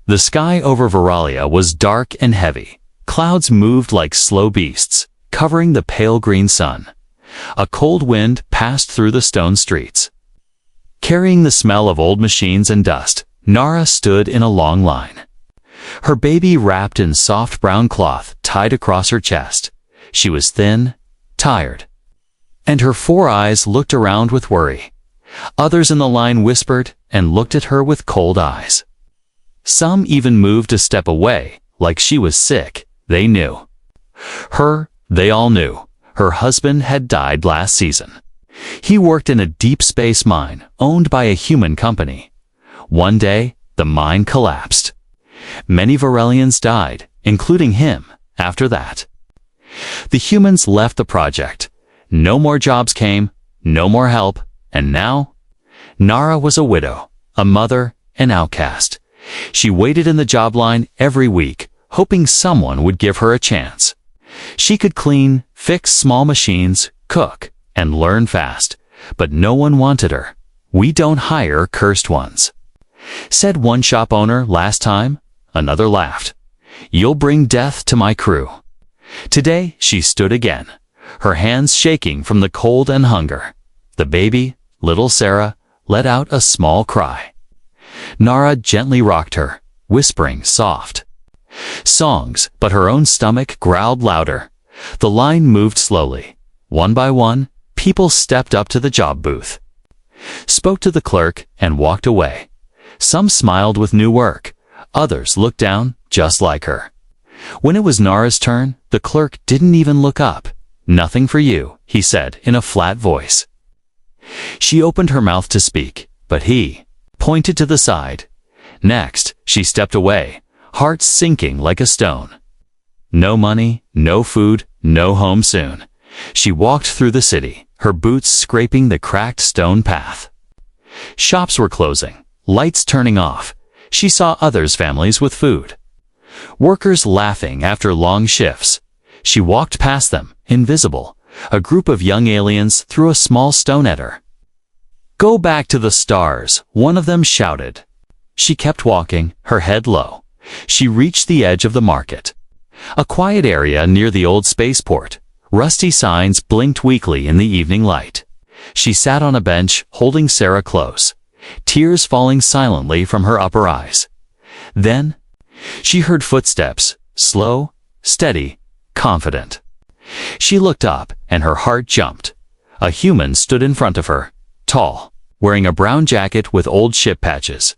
The sky over Veralia was dark and heavy. Clouds moved like slow beasts, covering the pale green sun. A cold wind passed through the stone streets. Carrying the smell of old machines and dust, Nara stood in a long line. Her baby wrapped in soft brown cloth tied across her chest. She was thin, tired, and her 4 eyes looked around with worry. Others in the line whispered and looked at her with cold eyes. Some even moved a step away, like she was sick. They knew. They all knew. Her husband had died last season. He worked in a deep space mine owned by a human company. One day, the mine collapsed. Many Varelians died, including him, after that. The humans left the project. No more jobs came, no more help, and now, Nara was a widow, a mother, an outcast. She waited in the job line every week, hoping someone would give her a chance. She could clean, fix small machines, cook, and learn fast, but no one wanted her. "We don't hire cursed ones," said one shop owner last time. Another laughed. "You'll bring death to my crew." Today she stood again, her hands shaking from the cold and hunger. The baby, little Sarah, let out a small cry. Nara gently rocked her, whispering soft songs, but her own stomach growled louder. The line moved slowly. One by one, people stepped up to the job booth, spoke to the clerk, and walked away. Some smiled with new work. Others looked down, just like her. When it was Nara's turn, the clerk didn't even look up. "Nothing for you," he said in a flat voice. She opened her mouth to speak, but he pointed to the side. Next, she stepped away, heart sinking like a stone. No money, no food, no home soon. She walked through the city, her boots scraping the cracked stone path. Shops were closing, lights turning off. She saw others' families with food. Workers laughing after long shifts. She walked past them, invisible. A group of young aliens threw a small stone at her. "Go back to the stars," one of them shouted. She kept walking, her head low. She reached the edge of the market. A quiet area near the old spaceport. Rusty signs blinked weakly in the evening light. She sat on a bench, holding Sarah close, tears falling silently from her upper eyes. Then, she heard footsteps, slow, steady, confident. She looked up, and her heart jumped. A human stood in front of her, tall, wearing a brown jacket with old ship patches.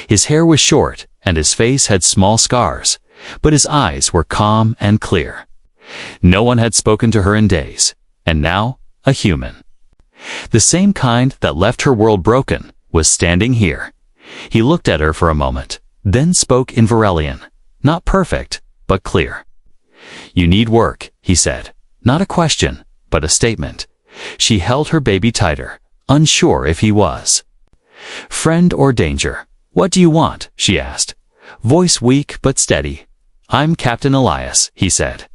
His hair was short, and his face had small scars, but his eyes were calm and clear. No one had spoken to her in days, and now, a human, the same kind that left her world broken, was standing here. He looked at her for a moment, then spoke in Varelian, not perfect, but clear. "You need work," he said. Not a question, but a statement. She held her baby tighter, unsure if he was friend or danger. "What do you want?" she asked, voice weak but steady. "I'm Captain Elias," he said,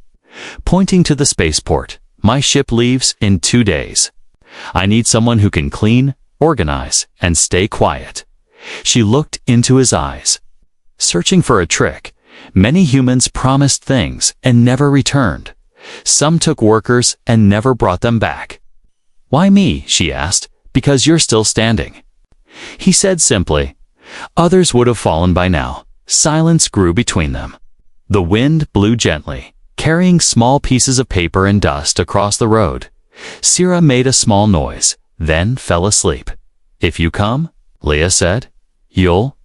pointing to the spaceport. "My ship leaves in 2 days. I need someone who can clean, organize, and stay quiet." She looked into his eyes, searching for a trick. Many humans promised things and never returned. Some took workers and never brought them back. "Why me?" she asked. "Because you're still standing," he said simply. Others would have fallen by now. Silence grew between them. The wind blew gently, carrying small pieces of paper and dust across the road. Sarah made a small noise, then fell asleep. "If you come," Leah said, "you'll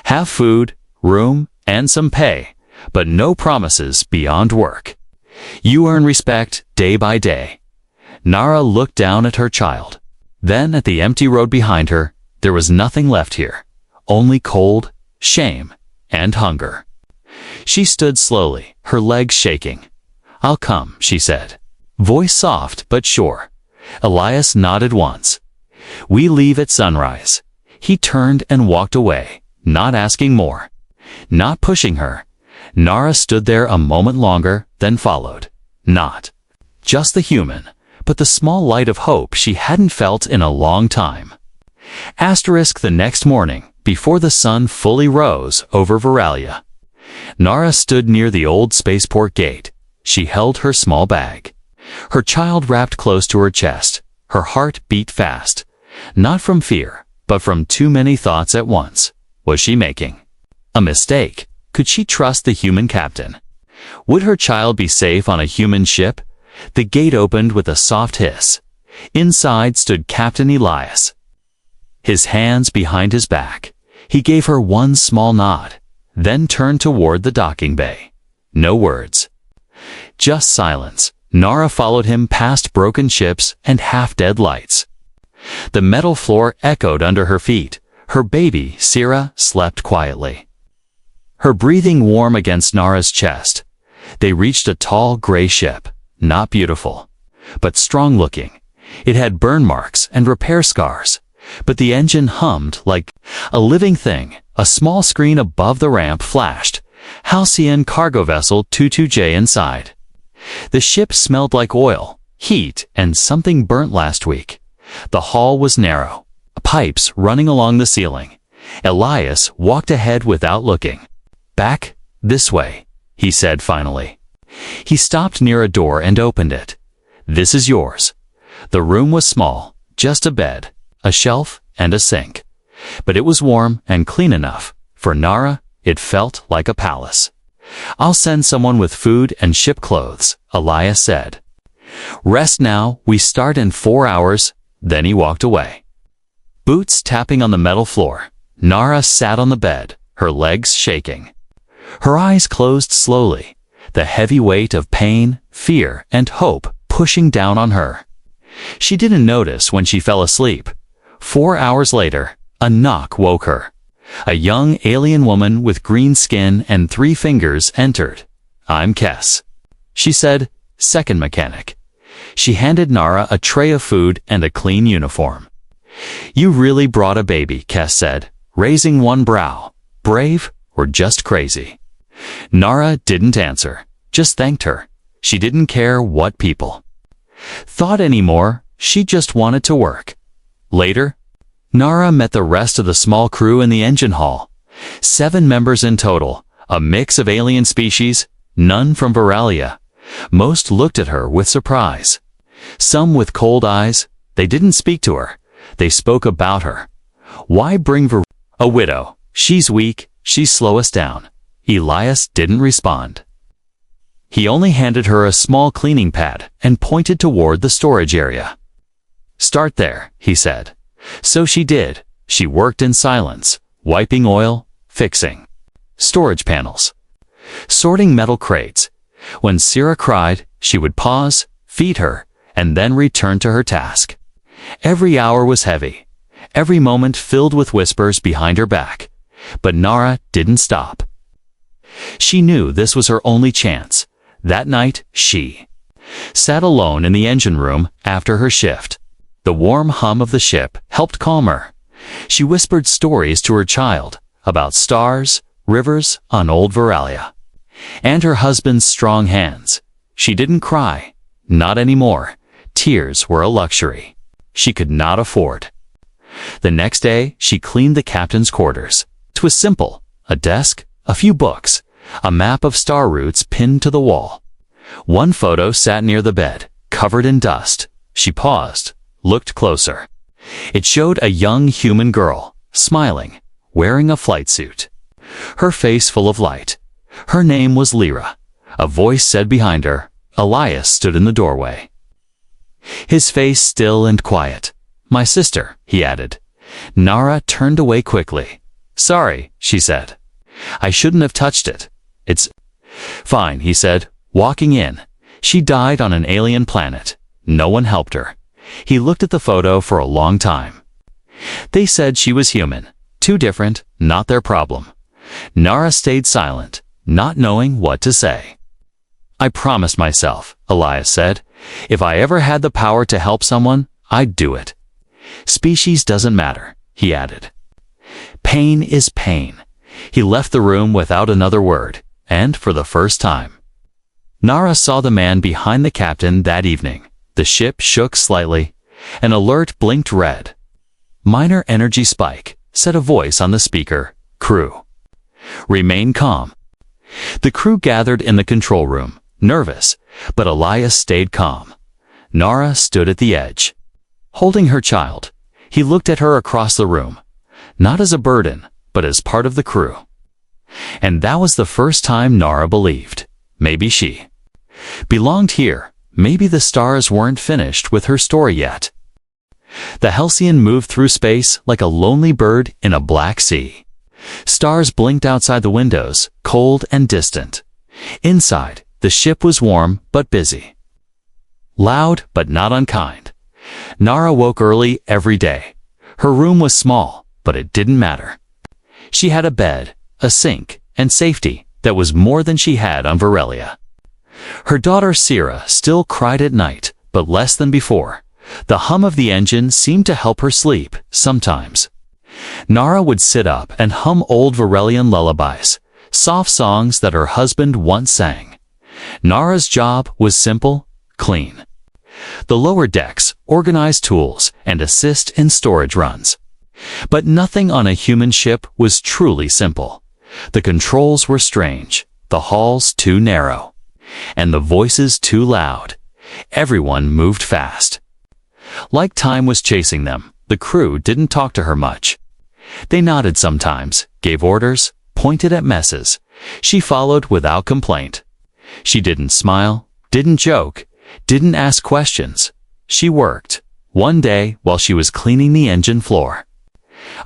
have food, room, and some pay, but no promises beyond work. You earn respect day by day." Nara looked down at her child. Then at the empty road behind her, there was nothing left here. Only cold, shame, and hunger. She stood slowly, her legs shaking. "I'll come," she said, voice soft but sure. Elias nodded once. "We leave at sunrise." He turned and walked away, not asking more, not pushing her. Nara stood there a moment longer, then followed. Not just the human, but the small light of hope she hadn't felt in a long time. The next morning, before the sun fully rose over Veralia, Nara stood near the old spaceport gate. She held her small bag, her child wrapped close to her chest. Her heart beat fast, not from fear, but from too many thoughts at once. Was she making a mistake? Could she trust the human captain? Would her child be safe on a human ship? The gate opened with a soft hiss. Inside stood Captain Elias, his hands behind his back. He gave her one small nod, then turned toward the docking bay. No words, just silence. Nara followed him past broken ships and half-dead lights. The metal floor echoed under her feet. Her baby, Sira, slept quietly, her breathing warm against Nara's chest. They reached a tall gray ship, not beautiful, but strong-looking. It had burn marks and repair scars, but the engine hummed like a living thing. A small screen above the ramp flashed. Halcyon Cargo Vessel 22J inside. The ship smelled like oil, heat, and something burnt last week. The hall was narrow, pipes running along the ceiling. Elias walked ahead without looking. "Back, this way," he said finally. He stopped near a door and opened it. "This is yours." The room was small, just a bed, a shelf, and a sink. But it was warm and clean enough. For Nara, it felt like a palace. "I'll send someone with food and ship clothes," Elias said. "Rest now, we start in 4 hours." Then he walked away. Boots tapping on the metal floor. Nara sat on the bed, her legs shaking. Her eyes closed slowly, the heavy weight of pain, fear, and hope pushing down on her. She didn't notice when she fell asleep. 4 hours later, a knock woke her. A young alien woman with green skin and 3 fingers entered. "I'm Kes," she said, "second mechanic." She handed Nara a tray of food and a clean uniform. "You really brought a baby," Kes said, raising one brow. "Brave or just crazy?" Nara didn't answer, just thanked her. She didn't care what people thought anymore. She just wanted to work. Later, Nara met the rest of the small crew in the engine hall. 7 members in total, a mix of alien species, none from Veralia. Most looked at her with surprise. Some with cold eyes. They didn't speak to her. They spoke about her. "Why bring a widow? She's weak, she'll slow us down." Elias didn't respond. He only handed her a small cleaning pad and pointed toward the storage area. "Start there," he said. So she did. She worked in silence, wiping oil, fixing storage panels, sorting metal crates. When Sira cried, she would pause, feed her, and then return to her task. Every hour was heavy, every moment filled with whispers behind her back. But Nara didn't stop. She knew this was her only chance. That night, she sat alone in the engine room after her shift. The warm hum of the ship helped calm her. She whispered stories to her child about stars, rivers on old Veralia, and her husband's strong hands. She didn't cry, not anymore. Tears were a luxury she could not afford. The next day, she cleaned the captain's quarters. It was simple: a desk, a few books, a map of star routes pinned to the wall. One photo sat near the bed, covered in dust. She paused, looked closer. It showed a young human girl, smiling, wearing a flight suit, her face full of light. Her name was Lyra. A voice said behind her. Elias stood in the doorway, his face still and quiet. "My sister," he added. Nara turned away quickly. "Sorry," she said. "I shouldn't have touched it." "It's fine," he said, walking in. She died on an alien planet. No one helped her. He looked at the photo for a long time. They said she was human. Too different, not their problem. Nara stayed silent, not knowing what to say. "I promised myself," Elias said, "if I ever had the power to help someone, I'd do it." "Species doesn't matter," he added. "Pain is pain." He left the room without another word, and for the first time, Nara saw the man behind the captain that evening. The ship shook slightly. An alert blinked red. Minor energy spike, said a voice on the speaker. Crew. Remain calm. The crew gathered in the control room, nervous, but Elias stayed calm. Nara stood at the edge. Holding her child, he looked at her across the room, not as a burden, but as part of the crew. And that was the first time Nara believed. Maybe she belonged here. Maybe the stars weren't finished with her story yet. The Halcyon moved through space like a lonely bird in a black sea. Stars blinked outside the windows, cold and distant. Inside, the ship was warm but busy. Loud but not unkind. Nara woke early every day. Her room was small, but it didn't matter. She had a bed, a sink, and safety that was more than she had on Varelia. Her daughter Sira still cried at night, but less than before. The hum of the engine seemed to help her sleep, sometimes. Nara would sit up and hum old Varelian lullabies, soft songs that her husband once sang. Nara's job was simple, clean. The lower decks organize tools and assist in storage runs. But nothing on a human ship was truly simple. The controls were strange, the halls too narrow, and the voices too loud. Everyone moved fast. Like time was chasing them, the crew didn't talk to her much. They nodded sometimes, gave orders, pointed at messes. She followed without complaint. She didn't smile, didn't joke, didn't ask questions. She worked. One day, while she was cleaning the engine floor,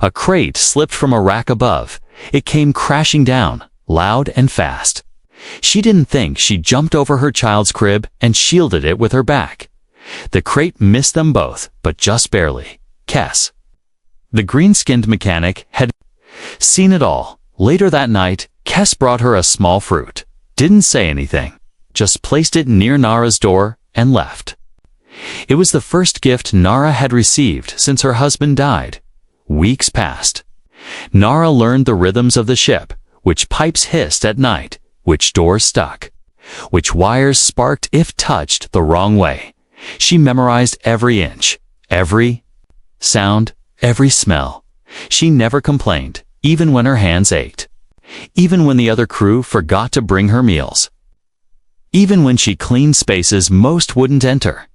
a crate slipped from a rack above. It came crashing down, loud and fast. She didn't think. She jumped over her child's crib and shielded it with her back. The crate missed them both, but just barely. Kes, the green-skinned mechanic, had seen it all. Later that night, Kes brought her a small fruit. Didn't say anything, just placed it near Nara's door and left. It was the first gift Nara had received since her husband died. Weeks passed. Nara learned the rhythms of the ship, which pipes hissed at night, which doors stuck, which wires sparked if touched the wrong way. She memorized every inch, every sound, every smell. She never complained, even when her hands ached, even when the other crew forgot to bring her meals, even when she cleaned spaces most wouldn't enter.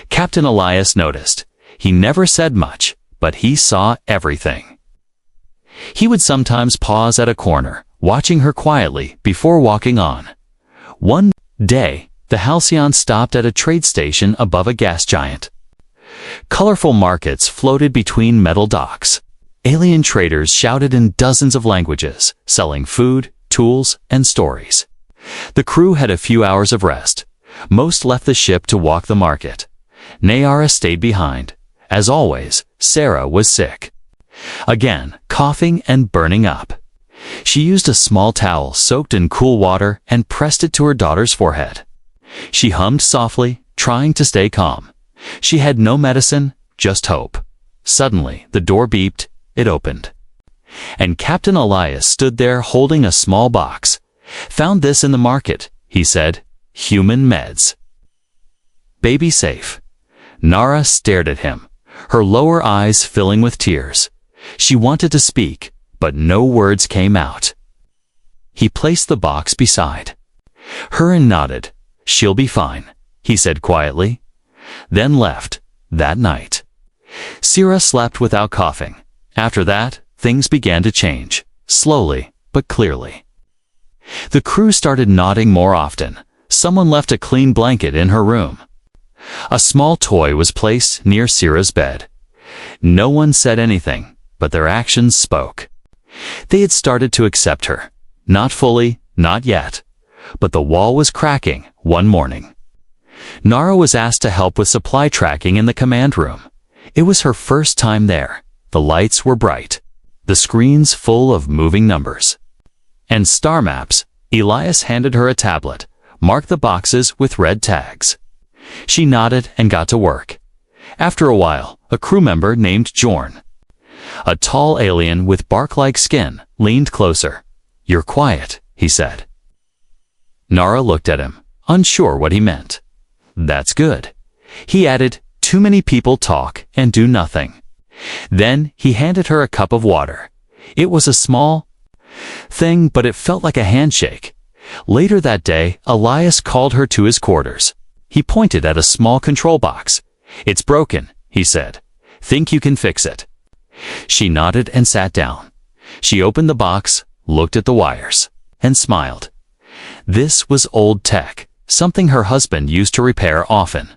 Captain Elias noticed. He never said much, but he saw everything. He would sometimes pause at a corner, watching her quietly before walking on. One day, the Halcyon stopped at a trade station above a gas giant. Colorful markets floated between metal docks. Alien traders shouted in dozens of languages, selling food, tools, and stories. The crew had a few hours of rest. Most left the ship to walk the market. Nayara stayed behind. As always, Sarah was sick. Again, coughing and burning up. She used a small towel soaked in cool water and pressed it to her daughter's forehead. She hummed softly, trying to stay calm. She had no medicine, just hope. Suddenly, the door beeped. It opened. And Captain Elias stood there holding a small box. "Found this in the market," he said. "Human meds. Baby safe." Nara stared at him, her lower eyes filling with tears. She wanted to speak, but no words came out. He placed the box beside her and nodded. "She'll be fine," he said quietly. Then left. That night, Sira slept without coughing. After that, things began to change, slowly but clearly. The crew started nodding more often. Someone left a clean blanket in her room. A small toy was placed near Sira's bed. No one said anything, but their actions spoke. They had started to accept her. Not fully, not yet. But the wall was cracking one morning. Nara was asked to help with supply tracking in the command room. It was her first time there. The lights were bright, the screens full of moving numbers and star maps. Elias handed her a tablet, marked the boxes with red tags. She nodded and got to work. After a while, a crew member named Jorn, a tall alien with bark-like skin, leaned closer. "You're quiet," he said. Nara looked at him, unsure what he meant. "That's good." He added, "Too many people talk and do nothing." Then he handed her a cup of water. It was a small thing, but it felt like a handshake. Later that day, Elias called her to his quarters. He pointed at a small control box. "It's broken," he said. "Think you can fix it?" She nodded and sat down. She opened the box, looked at the wires, and smiled. This was old tech, something her husband used to repair often.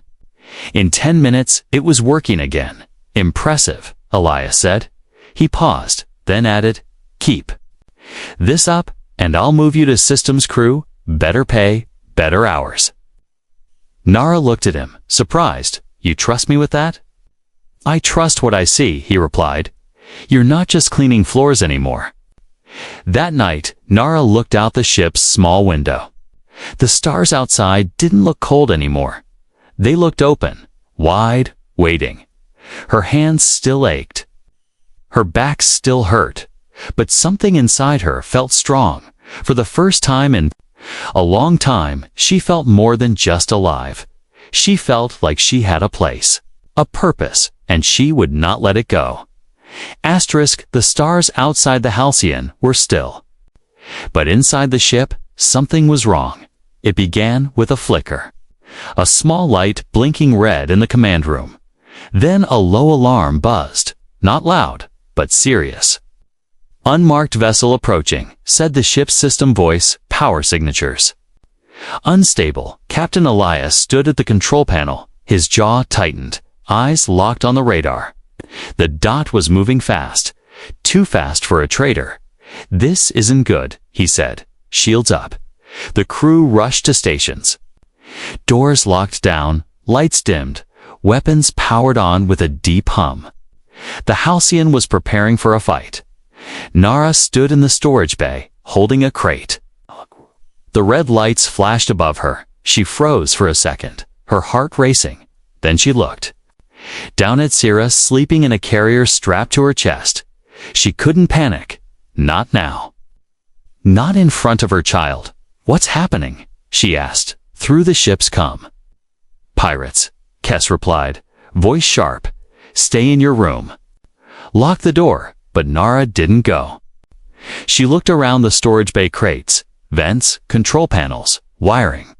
In 10 minutes, it was working again. "Impressive," Elias said. He paused, then added, "Keep this up, and I'll move you to systems crew, better pay, better hours." Nara looked at him, surprised. "You trust me with that?" "I trust what I see," he replied. "You're not just cleaning floors anymore." That night, Nara looked out the ship's small window. The stars outside didn't look cold anymore. They looked open, wide, waiting. Her hands still ached. Her back still hurt. But something inside her felt strong. For the first time in a long time, she felt more than just alive. She felt like she had a place, a purpose, and she would not let it go. The stars outside the Halcyon were still. But inside the ship, something was wrong. It began with a flicker. A small light blinking red in the command room. Then a low alarm buzzed, not loud, but serious. "Unmarked vessel approaching," said the ship's system voice, "power signatures." Unstable, Captain Elias stood at the control panel, his jaw tightened, eyes locked on the radar. The dot was moving fast, too fast for a trader. "This isn't good," he said, shields up. The crew rushed to stations. Doors locked down, lights dimmed, weapons powered on with a deep hum. The Halcyon was preparing for a fight. Nara stood in the storage bay, holding a crate. The red lights flashed above her. She froze for a second, her heart racing. Then she looked. Down at Sierra, sleeping in a carrier strapped to her chest. She couldn't panic. Not now. Not in front of her child. "What's happening?" she asked, through the ship's comm. "Pirates," Kess replied, voice sharp. "Stay in your room." Lock the door. But Nara didn't go. She looked around the storage bay crates, vents, control panels, wiring.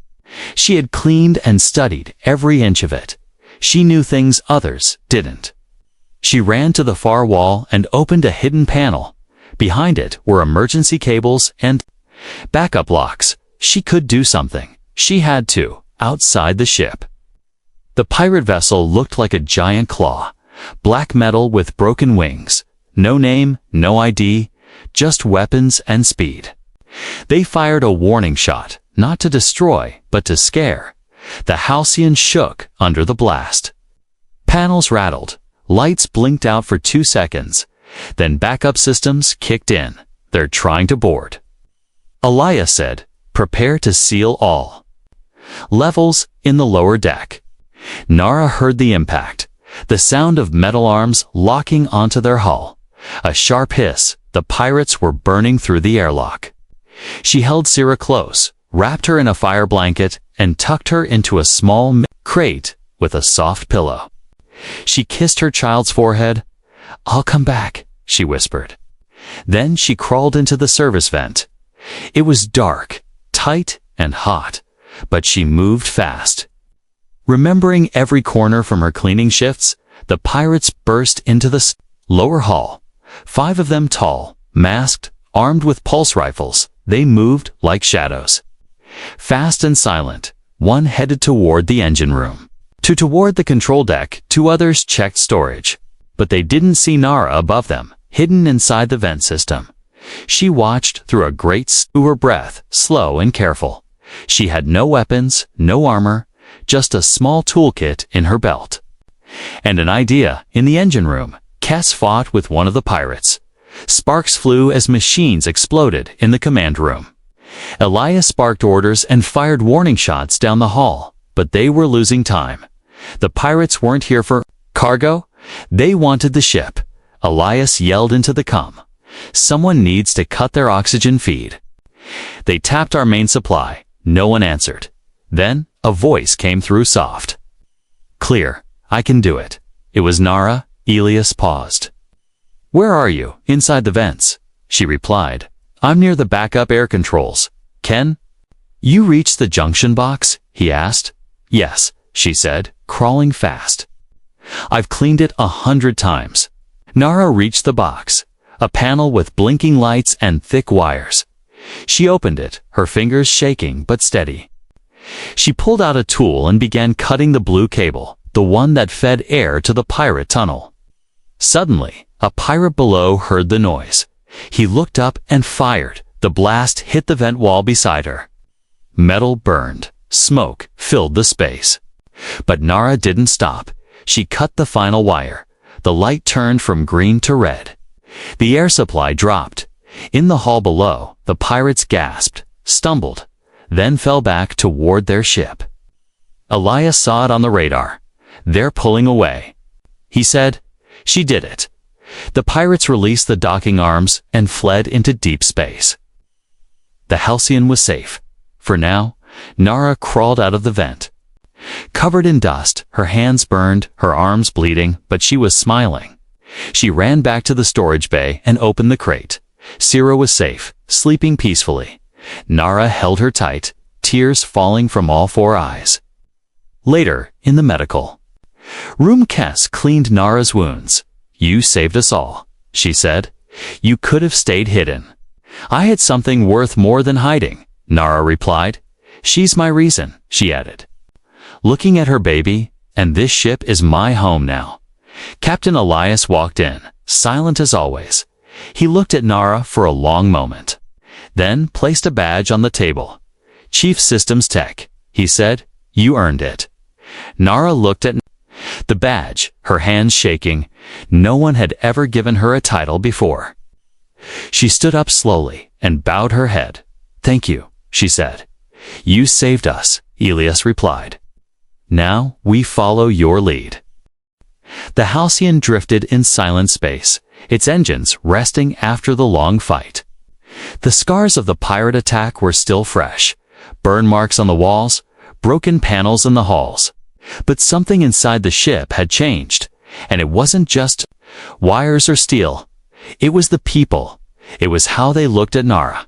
She had cleaned and studied every inch of it. She knew things others didn't. She ran to the far wall and opened a hidden panel. Behind it were emergency cables and backup locks. She could do something. She had to, outside the ship. The pirate vessel looked like a giant claw, black metal with broken wings. No name, no ID, just weapons and speed. They fired a warning shot, not to destroy, but to scare. The Halcyon shook under the blast. Panels rattled, lights blinked out for 2 seconds. Then backup systems kicked in. "They're trying to board." Elias said, "Prepare to seal all levels in the lower deck." Nara heard the impact, the sound of metal arms locking onto their hull. A sharp hiss. The pirates were burning through the airlock. She held Sierra close, wrapped her in a fire blanket, and tucked her into a small crate with a soft pillow. She kissed her child's forehead. "I'll come back," she whispered. Then she crawled into the service vent. It was dark, tight, and hot, but she moved fast. Remembering every corner from her cleaning shifts, the pirates burst into the lower hall. 5 of them tall, masked, armed with pulse rifles. They moved like shadows. Fast and silent, one headed toward the engine room. Toward the control deck, 2 others checked storage. But they didn't see Nara above them, hidden inside the vent system. She watched through a grate, her breath, slow and careful. She had no weapons, no armor, just a small toolkit in her belt. And an idea. In the engine room, Kess fought with one of the pirates. Sparks flew as machines exploded in the command room. Elias sparked orders and fired warning shots down the hall, but they were losing time. The pirates weren't here for cargo. They wanted the ship. Elias yelled into the comm. "Someone needs to cut their oxygen feed." They tapped our main supply. No one answered. Then a voice came through soft. "Clear. I can do it." It was Nara. Elias paused. "Where are you?" "Inside the vents," she replied. "I'm near the backup air controls. Ken?" "You reached the junction box?" he asked. "Yes," she said, crawling fast. "I've cleaned it 100 times." Nara reached the box, a panel with blinking lights and thick wires. She opened it, her fingers shaking but steady. She pulled out a tool and began cutting the blue cable, the one that fed air to the pirate tunnel. Suddenly, a pirate below heard the noise. He looked up and fired. The blast hit the vent wall beside her. Metal burned. Smoke filled the space. But Nara didn't stop. She cut the final wire. The light turned from green to red. The air supply dropped. In the hall below, the pirates gasped, stumbled, then fell back toward their ship. Elias saw it on the radar. "They're pulling away," he said. "She did it." The pirates released the docking arms and fled into deep space. The Halcyon was safe. For now, Nara crawled out of the vent. Covered in dust, her hands burned, her arms bleeding, but she was smiling. She ran back to the storage bay and opened the crate. Sierra was safe, sleeping peacefully. Nara held her tight, tears falling from all 4 eyes. Later, in the medical room, Kess cleaned Nara's wounds. "You saved us all," she said. "You could have stayed hidden." "I had something worth more than hiding," Nara replied. "She's my reason," she added, looking at her baby, "and this ship is my home now." Captain Elias walked in, silent as always. He looked at Nara for a long moment, then placed a badge on the table. "Chief Systems Tech," he said. "You earned it." Nara looked at the badge, her hands shaking. No one had ever given her a title before. She stood up slowly and bowed her head. "Thank you," she said. "You saved us," Elias replied. "Now we follow your lead." The Halcyon drifted in silent space, its engines resting after the long fight. The scars of the pirate attack were still fresh, burn marks on the walls, broken panels in the halls. But something inside the ship had changed, and it wasn't just wires or steel. It was the people. It was how they looked at Nara.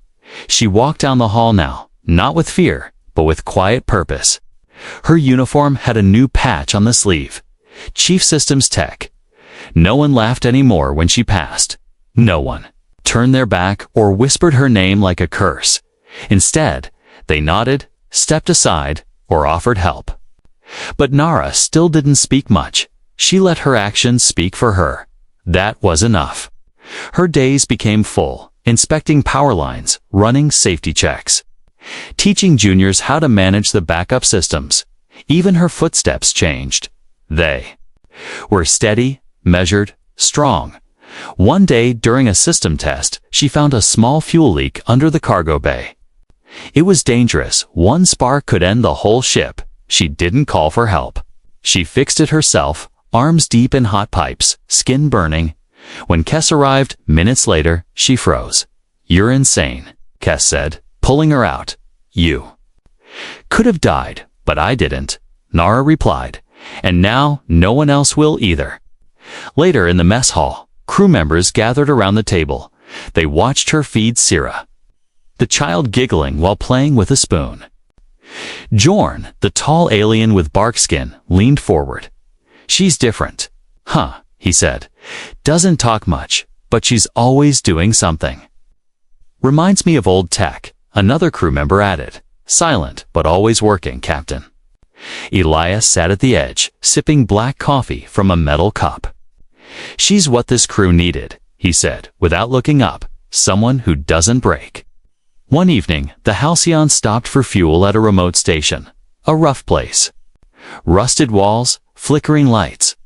She walked down the hall now, not with fear, but with quiet purpose. Her uniform had a new patch on the sleeve. Chief Systems Tech. No one laughed anymore when she passed. No one turned their back or whispered her name like a curse. Instead, they nodded, stepped aside, or offered help. But Nara still didn't speak much. She let her actions speak for her. That was enough. Her days became full, inspecting power lines, running safety checks, teaching juniors how to manage the backup systems. Even her footsteps changed. They were steady, measured, strong. One day during a system test, she found a small fuel leak under the cargo bay. It was dangerous. One spark could end the whole ship. She didn't call for help. She fixed it herself, arms deep in hot pipes, skin burning. When Kess arrived, minutes later, she froze. "You're insane," Kess said, pulling her out. "You could have died, but I didn't," Nara replied. "And now no one else will either." Later in the mess hall, crew members gathered around the table. They watched her feed Sierra, the child giggling while playing with a spoon. Jorn, the tall alien with bark skin, leaned forward. "She's different." "Huh," he said. "Doesn't talk much, but she's always doing something." "Reminds me of old Tech," another crew member added. "Silent, but always working, Captain." Elias sat at the edge, sipping black coffee from a metal cup. "She's what this crew needed," he said, without looking up. "Someone who doesn't break." One evening, the Halcyon stopped for fuel at a remote station. A rough place. Rusted walls, flickering lights,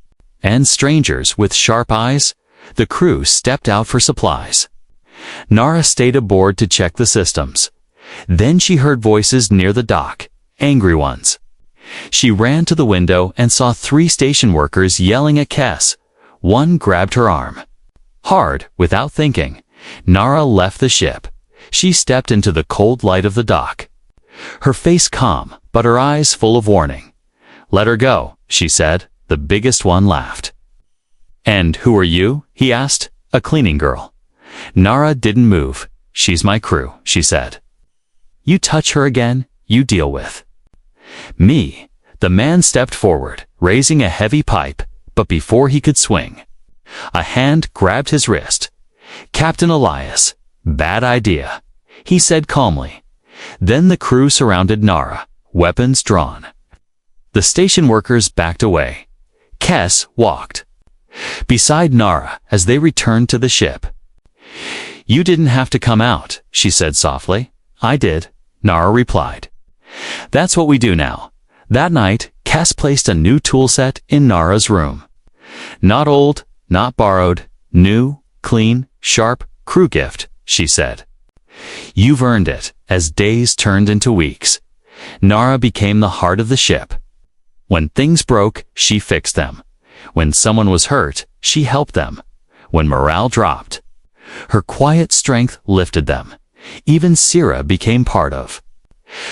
and strangers with sharp eyes. The crew stepped out for supplies. Nara stayed aboard to check the systems. Then she heard voices near the dock, angry ones. She ran to the window and saw 3 station workers yelling at Kess. One grabbed her arm. Hard, without thinking, Nara left the ship. She stepped into the cold light of the dock. Her face calm, but her eyes full of warning. "Let her go," she said. The biggest one laughed. "And who are you?" he asked. "A cleaning girl." Nara didn't move. "She's my crew," she said. "You touch her again, you deal with me." The man stepped forward, raising a heavy pipe, but before he could swing, a hand grabbed his wrist. "Captain Elias, bad idea," he said calmly. Then the crew surrounded Nara, weapons drawn. The station workers backed away. Kes walked beside Nara as they returned to the ship. "You didn't have to come out," she said softly. "I did," Nara replied. "That's what we do now." That night, Kes placed a new toolset in Nara's room. "Not old, not borrowed, new, clean, sharp, crew gift," she said. "You've earned it." As days turned into weeks, Nara became the heart of the ship. When things broke, she fixed them. When someone was hurt, she helped them. When morale dropped, her quiet strength lifted them. Even Sira became part of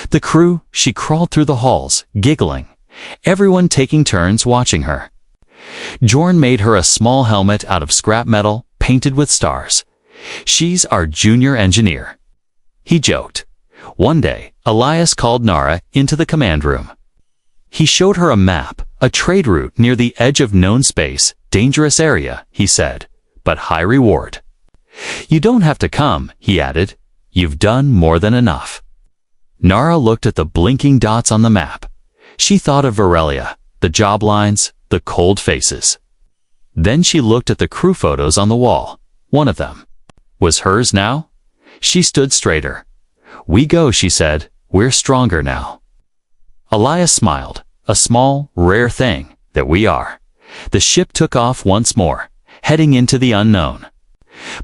the crew. She crawled through the halls, giggling, everyone taking turns watching her. Jorn made her a small helmet out of scrap metal, painted with stars. "She's our junior engineer," he joked. One day, Elias called Nara into the command room. He showed her a map, a trade route near the edge of known space. "Dangerous area," he said, "but high reward." "You don't have to come," he added. "You've done more than enough." Nara looked at the blinking dots on the map. She thought of Varelia, the job lines, the cold faces. Then she looked at the crew photos on the wall. One of them was hers now. She stood straighter. "We go," she said. "We're stronger now." Elias smiled. "A small, rare thing, that we are." The ship took off once more, heading into the unknown.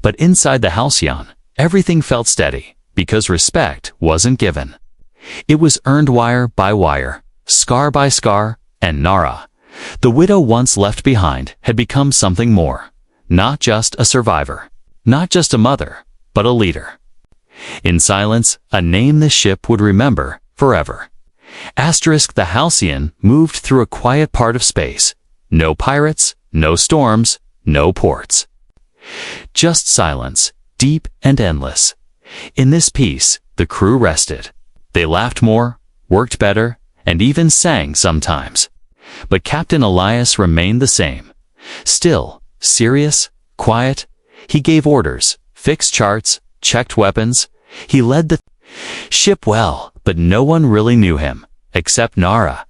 But inside the halcyon, everything felt steady, because respect wasn't given. It was earned wire by wire, scar by scar, and Nara, the widow once left behind, had become something more. Not just a survivor, not just a mother, but a leader. In silence, a name the ship would remember forever. The Halcyon moved through a quiet part of space. No pirates, no storms, no ports. Just silence, deep and endless. In this peace, the crew rested. They laughed more, worked better, and even sang sometimes. But Captain Elias remained the same. Still, serious, quiet. He gave orders, fixed charts, checked weapons. He led the ship well, but no one really knew him, except Nara.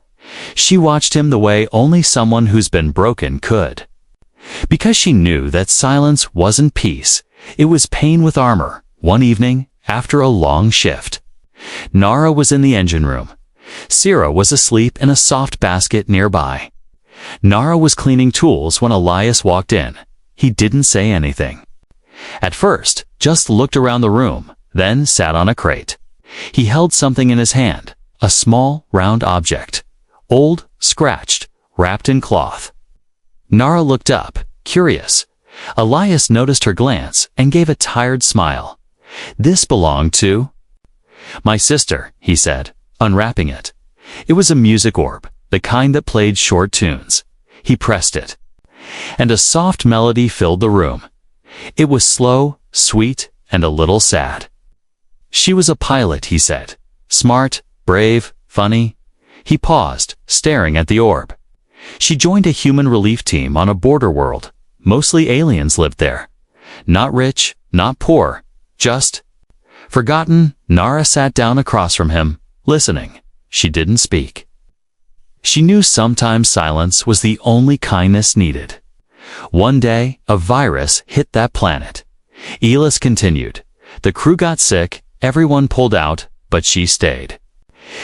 She watched him the way only someone who's been broken could. Because she knew that silence wasn't peace, it was pain with armor. One evening, after a long shift, Nara was in the engine room. Sira was asleep in a soft basket nearby. Nara was cleaning tools when Elias walked in. He didn't say anything. At first, just looked around the room, then sat on a crate. He held something in his hand, a small, round object. Old, scratched, wrapped in cloth. Nara looked up, curious. Elias noticed her glance and gave a tired smile. "This belonged to my sister," he said, unwrapping it. It was a music orb, the kind that played short tunes. He pressed it, and a soft melody filled the room. It was slow, sweet, and a little sad. "She was a pilot," he said. "Smart, brave, funny." He paused, staring at the orb. "She joined a human relief team on a border world. Mostly aliens lived there. Not rich, not poor, just forgotten." Nara sat down across from him, listening. She didn't speak. She knew sometimes silence was the only kindness needed. One day, a virus hit that planet. Elis continued. The crew got sick, everyone pulled out, but she stayed.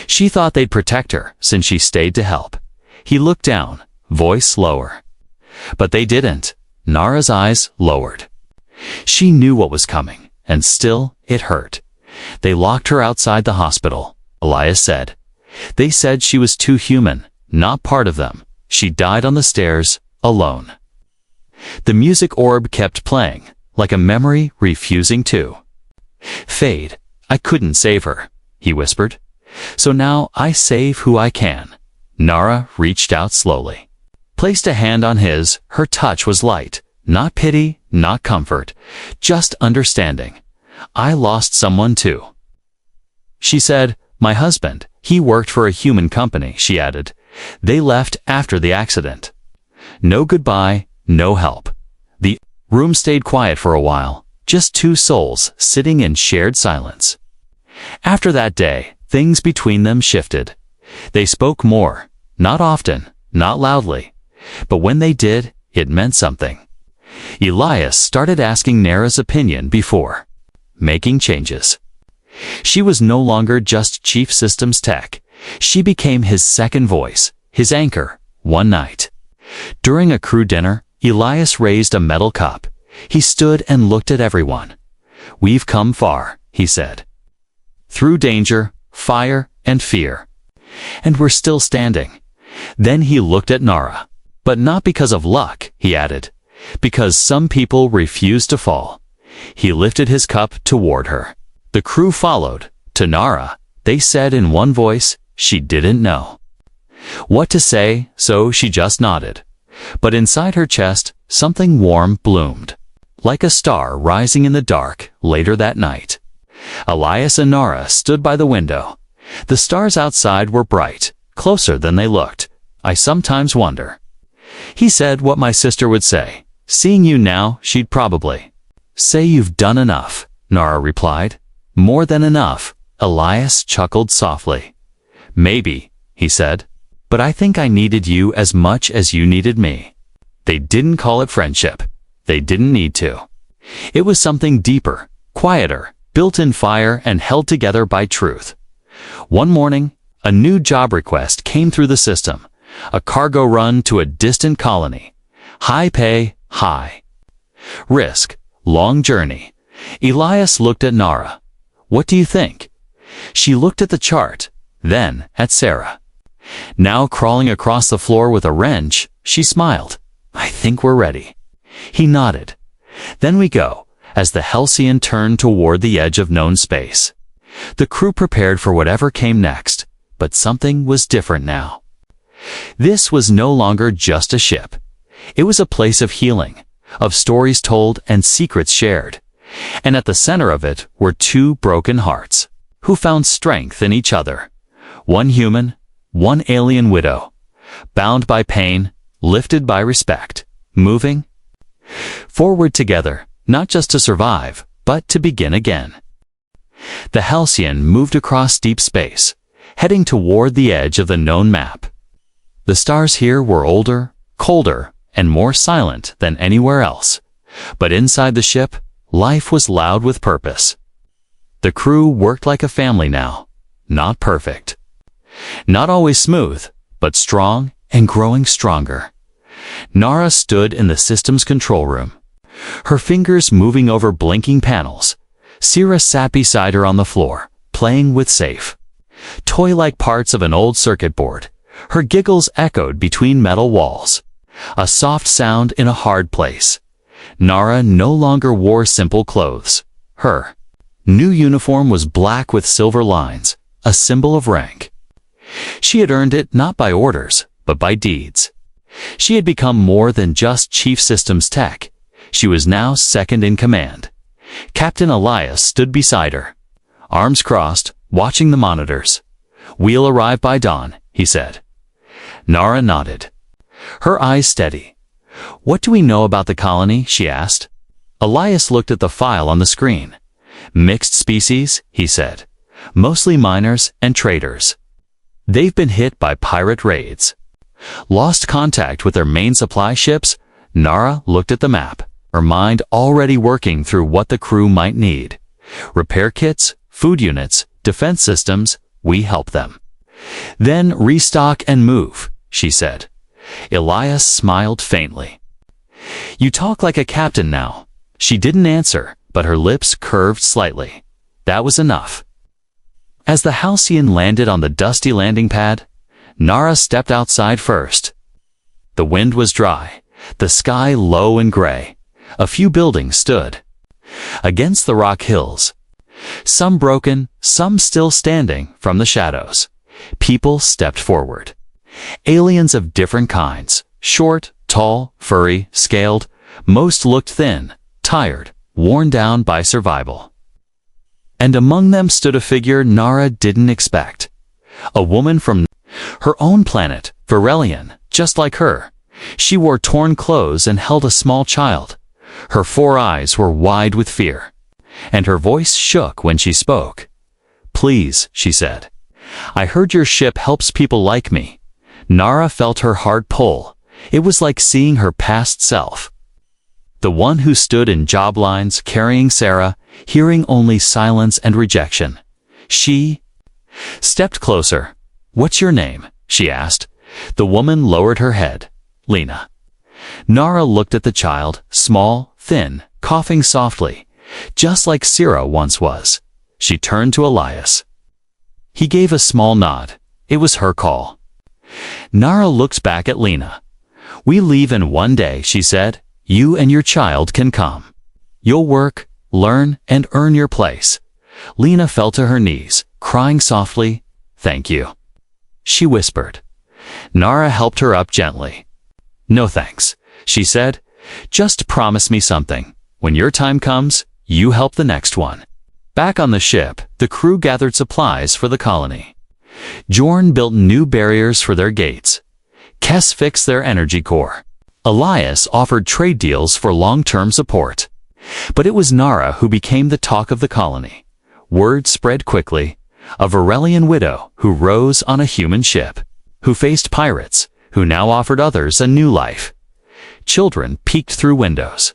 She thought they'd protect her, since she stayed to help. He looked down, voice lower. But they didn't. Nara's eyes lowered. She knew what was coming, and still, it hurt. "They locked her outside the hospital," Elias said. "They said she was too human, not part of them. She died on the stairs, alone." The music orb kept playing, like a memory refusing to fade. "I couldn't save her," he whispered. "So now I save who I can." Nara reached out slowly. placed a hand on his. Her touch was light. Not pity, not comfort, just understanding. I lost someone too. She said, my husband, he worked for a human company, she added. They left after the accident. No goodbye, no help. The room stayed quiet for a while, just two souls sitting in shared silence. After that day, things between them shifted. They spoke more, not often, not loudly, but when they did, it meant something. Elias started asking Nara's opinion before making changes. She was no longer just chief systems tech. She became his second voice, his anchor. One night, during a crew dinner, Elias raised a metal cup. He stood and looked at everyone. We've come far, he said. Through danger, fire, and fear. And we're still standing. Then he looked at Nara. But not because of luck, he added. Because some people refuse to fall. He lifted his cup toward her. The crew followed. To Nara, they said in one voice, she didn't know what to say, so she just nodded. But inside her chest, something warm bloomed. Like a star rising in the dark later that night. Elias and Nara stood by the window. The stars outside were bright, closer than they looked. I sometimes wonder. He said what my sister would say. Seeing you now, she'd probably say you've done enough, Nara replied. More than enough, Elias chuckled softly. Maybe, he said, but I think I needed you as much as you needed me. They didn't call it friendship. They didn't need to. It was something deeper, quieter, built in fire and held together by truth. One morning, a new job request came through the system. A cargo run to a distant colony. High pay, high risk, long journey. Elias looked at Nara. What do you think? She looked at the chart, then at Sarah. Now crawling across the floor with a wrench, she smiled. I think we're ready. He nodded. Then we go, as the Halcyon turned toward the edge of known space. The crew prepared for whatever came next, but something was different now. This was no longer just a ship. It was a place of healing, of stories told and secrets shared. And at the center of it were two broken hearts, who found strength in each other. One human, one alien widow, bound by pain, lifted by respect, moving forward together, not just to survive, but to begin again. The Halcyon moved across deep space, heading toward the edge of the known map. The stars here were older, colder, and more silent than anywhere else. But inside the ship, life was loud with purpose. The crew worked like a family now, not perfect. Not always smooth, but strong and growing stronger. Nara stood in the system's control room, her fingers moving over blinking panels. Sira sat beside her on the floor, playing with safe, toy-like parts of an old circuit board. Her giggles echoed between metal walls, a soft sound in a hard place. Nara no longer wore simple clothes. Her new uniform was black with silver lines, a symbol of rank. She had earned it not by orders, but by deeds. She had become more than just chief systems tech. She was now second in command. Captain Elias stood beside her, arms crossed, watching the monitors. We'll arrive by dawn, he said. Nara nodded, her eyes steady. What do we know about the colony? She asked. Elias looked at the file on the screen. Mixed species, he said. Mostly miners and traders. They've been hit by pirate raids. Lost contact with their main supply ships. Nara looked at the map, her mind already working through what the crew might need. Repair kits, food units, defense systems, we help them. Then restock and move, she said. Elias smiled faintly. You talk like a captain now. She didn't answer, but her lips curved slightly. That was enough. As the Halcyon landed on the dusty landing pad, Nara stepped outside first. The wind was dry, the sky low and gray. A few buildings stood against the rock hills, some broken, some still standing from the shadows. People stepped forward. Aliens of different kinds, Short, tall, furry, scaled, most looked thin, tired, worn down by survival. And among them stood a figure Nara didn't expect. A woman from her own planet, Verelion, just like her. She wore torn clothes and held a small child. Her 4 eyes were wide with fear, and her voice shook when she spoke. "Please," she said. "I heard your ship helps people like me." Nara felt her heart pull. It was like seeing her past self. The one who stood in job lines carrying Sarah, hearing only silence and rejection. She stepped closer. "What's your name?" she asked. The woman lowered her head. "Lena." Nara looked at the child, small, thin, coughing softly, just like Sarah once was. She turned to Elias. He gave a small nod. It was her call. Nara looked back at Lena. "We leave in 1 day," she said. "You and your child can come. You'll work, learn, and earn your place." Lena fell to her knees, crying softly. "Thank you," she whispered. Nara helped her up gently. "No thanks," she said. "Just promise me something. When your time comes, you help the next one." Back on the ship, the crew gathered supplies for the colony. Jorn built new barriers for their gates. Kess fixed their energy core. Elias offered trade deals for long-term support. But it was Nara who became the talk of the colony. Word spread quickly. A Verelion widow who rose on a human ship, who faced pirates, who now offered others a new life. Children peeked through windows.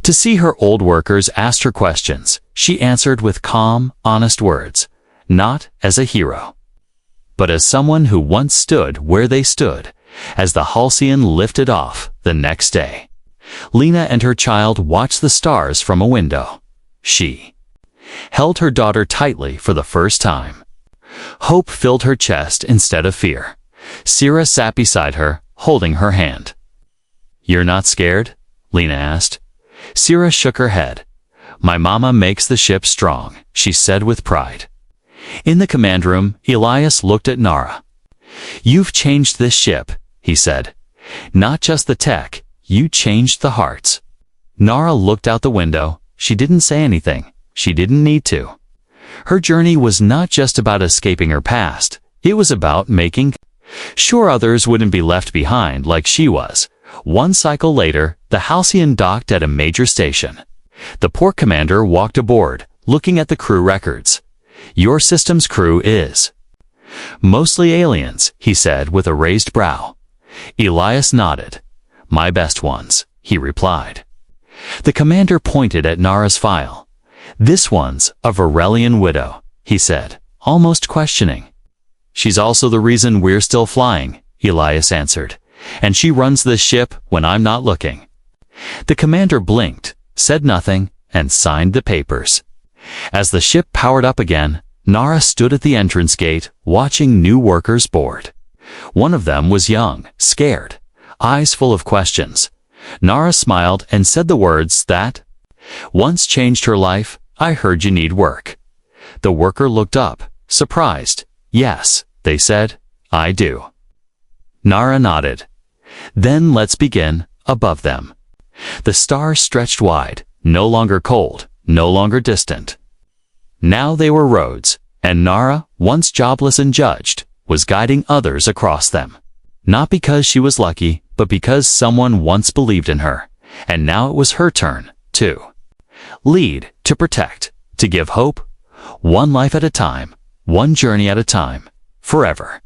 To see her old workers asked her questions, she answered with calm, honest words, not as a hero, but as someone who once stood where they stood, as the Halcyon lifted off the next day. Lena and her child watched the stars from a window. She held her daughter tightly for the first time. Hope filled her chest instead of fear. Sarah sat beside her, holding her hand. "You're not scared?" Lena asked. Sarah shook her head. "My mama makes the ship strong," she said with pride. In the command room, Elias looked at Nara. "You've changed this ship," he said. "Not just the tech, you changed the hearts." Nara looked out the window. She didn't say anything. She didn't need to. Her journey was not just about escaping her past. It was about making sure others wouldn't be left behind like she was. 1 cycle later, the Halcyon docked at a major station. The port commander walked aboard, looking at the crew records. "Your system's crew is mostly aliens," he said with a raised brow. Elias nodded. "My best ones," he replied. The commander pointed at Nara's file. "This one's a Verelion widow," he said, almost questioning. "She's also the reason we're still flying," Elias answered. "And she runs this ship when I'm not looking." The commander blinked, said nothing, and signed the papers. As the ship powered up again, Nara stood at the entrance gate, watching new workers board. One of them was young, scared, eyes full of questions. Nara smiled and said the words that once changed her life. "I heard you need work." The worker looked up, surprised. "Yes," they said, "I do." Nara nodded. "Then let's begin." Above them, the stars stretched wide, no longer cold, no longer distant. Now they were roads, and Nara, once jobless and judged, was guiding others across them. Not because she was lucky, but because someone once believed in her, and now it was her turn, to lead, to protect, to give hope, one life at a time, one journey at a time, forever.